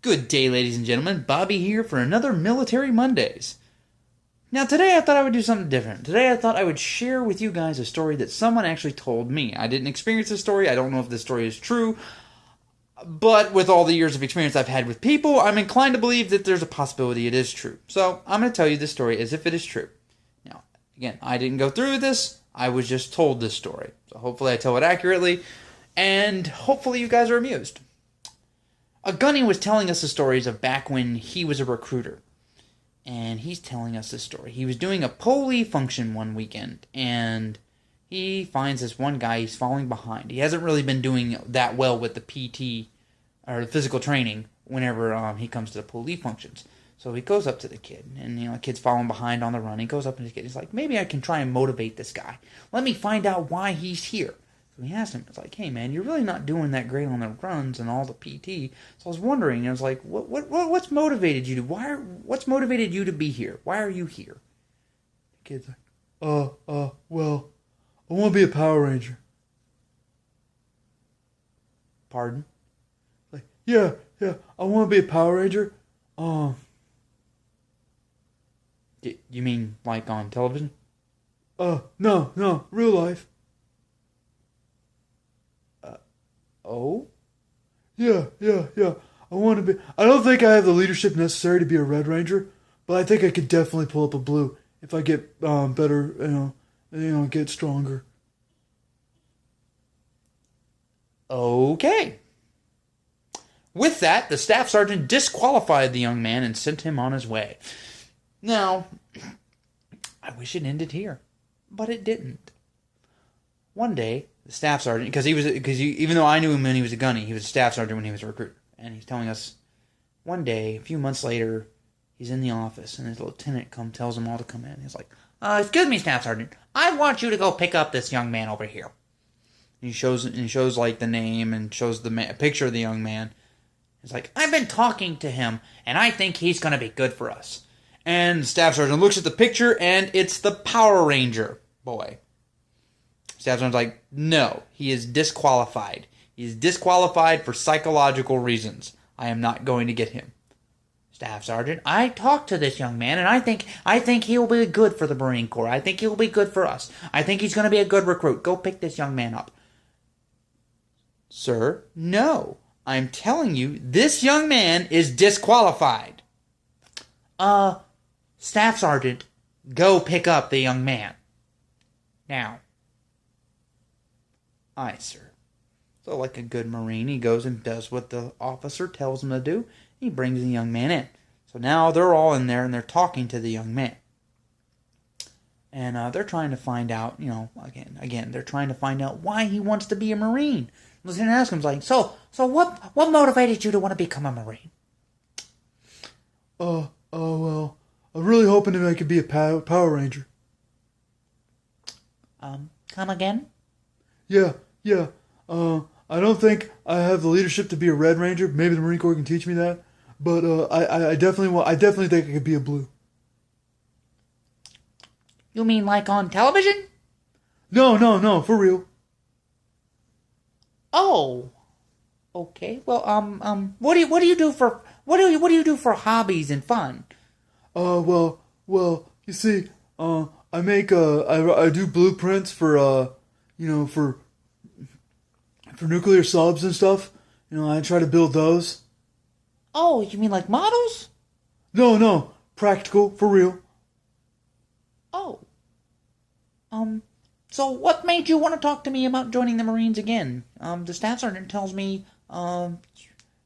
Good day, ladies and gentlemen. Bobby here for another Military Mondays. Now, today I thought I would do something different. Today I thought I would share with you guys a story that someone actually told me. I didn't experience this story. I don't know if this story is true. But with all the years of experience I've had with people, I'm inclined to believe that there's a possibility it is true. So, I'm going to tell you this story as if it is true. Now, again, I didn't go through with this. I was just told this story. So, hopefully I tell it accurately. And hopefully you guys are amused. A gunny was telling us the stories of back when he was a recruiter. And he's telling us this story. He was doing a poli function one weekend, and he finds this one guy, he's falling behind. He hasn't really been doing that well with the PT, or the physical training, whenever he comes to the poli functions. So he goes up to the kid, and the kid's falling behind on the run. He goes up to the kid, he's like, maybe I can try and motivate this guy. Let me find out why he's here. So he asked him, it's like, hey man, you're really not doing that great on the runs and all the PT. So I was wondering, I was like, what's motivated you to what's motivated you to be here? Why are you here? The kid's like, well, I want to be a Power Ranger. Pardon? Like, yeah, I want to be a Power Ranger. You mean like on television? No, real life. Oh? Yeah. I want to be... I don't think I have the leadership necessary to be a Red Ranger, but I think I could definitely pull up a blue if I get better, get stronger. Okay. With that, the staff sergeant disqualified the young man and sent him on his way. Now, I wish it ended here, but it didn't. One day, the staff sergeant, even though I knew him when he was a gunny, he was a staff sergeant when he was a recruiter. And he's telling us, one day, a few months later, he's in the office, and his lieutenant tells him all to come in. He's like, excuse me, staff sergeant, I want you to go pick up this young man over here. And he shows like the name and shows a picture of the young man. He's like, I've been talking to him, and I think he's going to be good for us. And the staff sergeant looks at the picture, and it's the Power Ranger boy. Staff sergeant's like, no, he is disqualified. He is disqualified for psychological reasons. I am not going to get him. Staff sergeant, I talked to this young man, and I think he'll be good for the Marine Corps. I think he'll be good for us. I think he's going to be a good recruit. Go pick this young man up. Sir, no. I'm telling you, this young man is disqualified. Staff sergeant, go pick up the young man. Now. Aye, sir. So like a good Marine, he goes and does what the officer tells him to do. He brings the young man in. So now they're all in there and they're talking to the young man. And they're trying to find out, again, they're trying to find out why he wants to be a Marine. Lieutenant asks him, like, so what motivated you to want to become a Marine? Well, I'm really hoping that I could be a Power Ranger. Come again? Yeah. I don't think I have the leadership to be a Red Ranger. Maybe the Marine Corps can teach me that. But I definitely think I could be a blue. You mean like on television? No, for real. Oh. Okay. Well, what do you do for hobbies and fun? Well, you see, I do blueprints for nuclear subs and stuff. I try to build those. Oh, you mean like models? No, practical, for real. Oh. So what made you want to talk to me about joining the Marines again? The staff sergeant tells me,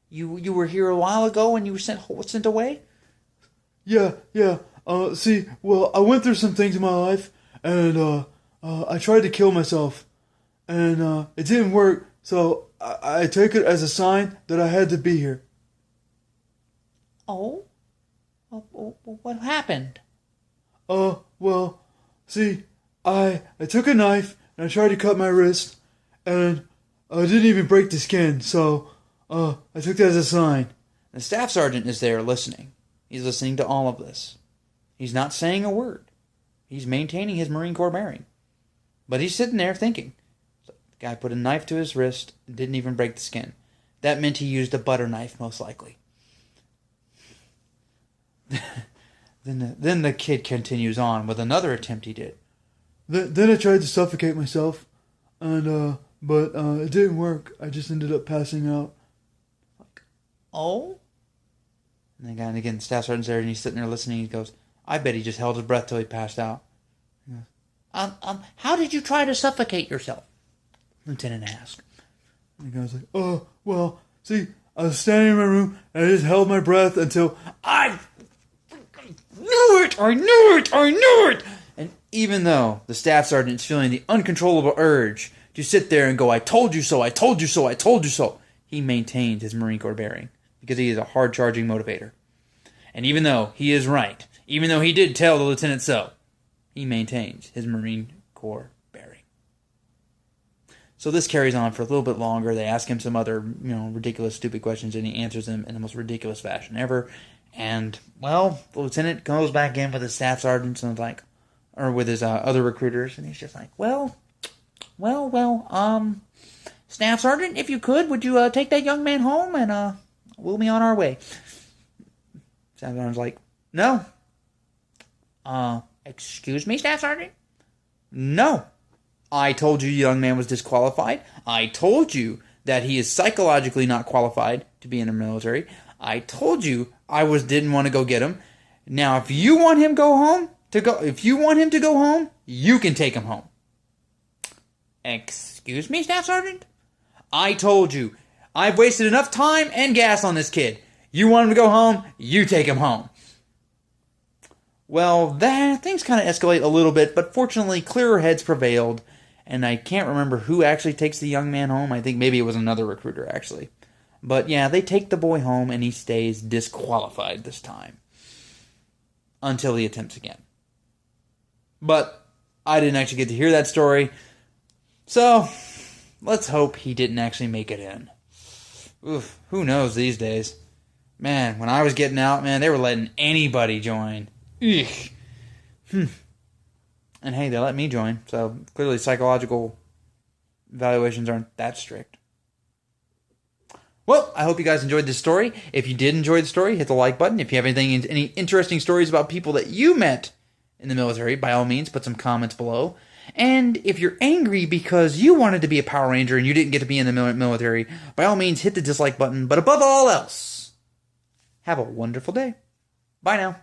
you were here a while ago and you were sent away? Yeah. I went through some things in my life, and I tried to kill myself, and it didn't work, so I take it as a sign that I had to be here. Oh? What happened? Well, see, I took a knife, and I tried to cut my wrist, and I didn't even break the skin, so I took that as a sign. The staff sergeant is there listening. He's listening to all of this. He's not saying a word. He's maintaining his Marine Corps bearing. But he's sitting there thinking. So the guy put a knife to his wrist and didn't even break the skin. That meant he used a butter knife, most likely. Then the kid continues on with another attempt he did. Then I tried to suffocate myself, but it didn't work. I just ended up passing out. Oh? And then again, Staff Sergeant's there and he's sitting there listening. He goes, I bet he just held his breath till he passed out. He goes, how did you try to suffocate yourself? Lieutenant asked. And the guy's like, oh, well, see, I was standing in my room and I just held my breath until I knew it! And even though the Staff Sergeant is feeling the uncontrollable urge to sit there and go, I told you so, he maintained his Marine Corps bearing because he is a hard-charging motivator. And even though he is right, even though he did tell the lieutenant so, he maintains his Marine Corps bearing. So this carries on for a little bit longer. They ask him some other, ridiculous, stupid questions, and he answers them in the most ridiculous fashion ever. And, well, the lieutenant goes back in with his staff sergeants and or with his other recruiters, and he's just like, well, Staff Sergeant, if you could, would you take that young man home and we'll be on our way? Staff Sergeant's like, no. Excuse me, Staff Sergeant? No. I told you the young man was disqualified. I told you that he is psychologically not qualified to be in the military. I told you I didn't want to go get him. Now, if you want him to go home, you can take him home. Excuse me, Staff Sergeant? I told you. I've wasted enough time and gas on this kid. You want him to go home, you take him home. Well, things kind of escalate a little bit, but fortunately, clearer heads prevailed, and I can't remember who actually takes the young man home. I think maybe it was another recruiter, actually. But yeah, they take the boy home, and he stays disqualified this time. Until he attempts again. But I didn't actually get to hear that story, so let's hope he didn't actually make it in. Oof, who knows these days? Man, when I was getting out, they were letting anybody join. Eek. And hey, they let me join, so clearly psychological evaluations aren't that strict. Well, I hope you guys enjoyed this story. If you did enjoy the story, hit the like button. If you have any interesting stories about people that you met in the military, by all means, put some comments below. And if you're angry because you wanted to be a Power Ranger and you didn't get to be in the military, by all means, hit the dislike button. But above all else, have a wonderful day. Bye now.